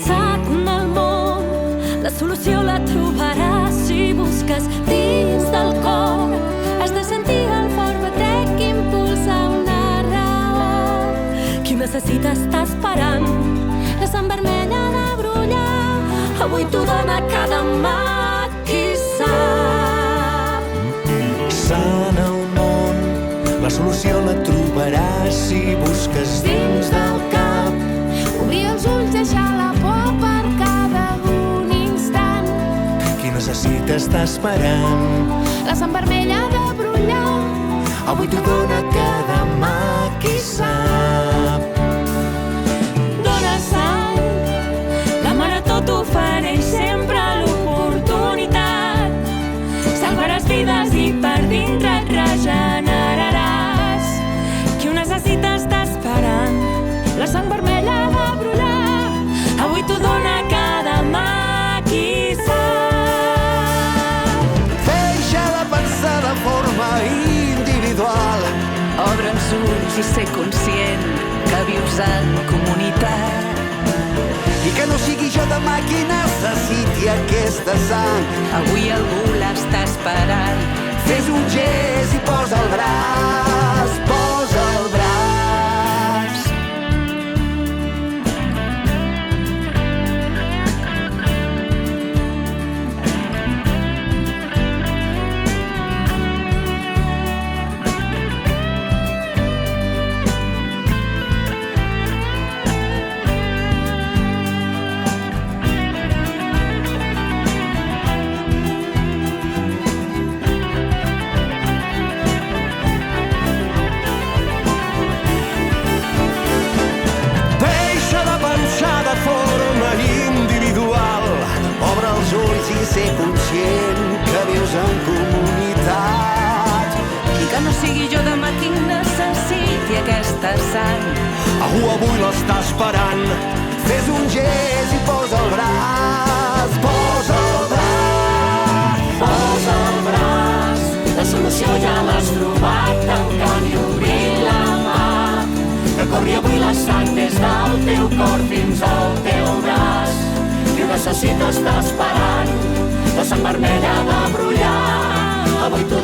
sac del món. La solució la trobaràs si busques dins del cor. Has de sentir el fort batec que impulsa una raó. Qui necessita està esperant la sang vermella de brollar. Avui t'ho dona cada mà, qui sap. Sana el món, la solució la trobaràs si busques dins del cap. Obrir els ulls, deixar la por per cada un instant. Qui necessita està esperant La sang vermella de brollar. avui t'ho dona cada mà, qui sap. Dóna sang, la marató t'ofereix sempre l'oportunitat. Salvaràs vides i per dintre et regeneraràs. Qui ho necessita està esperant la sang vermella de brollar. Avui t'ho dona cada mà, qui sap. Deixa de pensar de forma individual. Obre els ulls i ser conscient que vius en comunitat. I que no sigui jo demà qui necessiti aquesta sang. Avui algú l'està esperant. Fes un gest i posa el braç, posa el braç. Deixa de pensar de forma individual. Obre els ulls i ser conscient que vius en comunitat. I que no sigui jo demà qui necessiti aquesta sang. Algú avui l'està esperant. Fes un gest i posa el braç, posa el braç, posa el braç. La solució ja l'has trobat, tancant i obrint la mà. Recorri avui la sang des del teu cor fins al teu braç. Qui ho necessita està esperant la sang vermella de brollar. Avui t'ho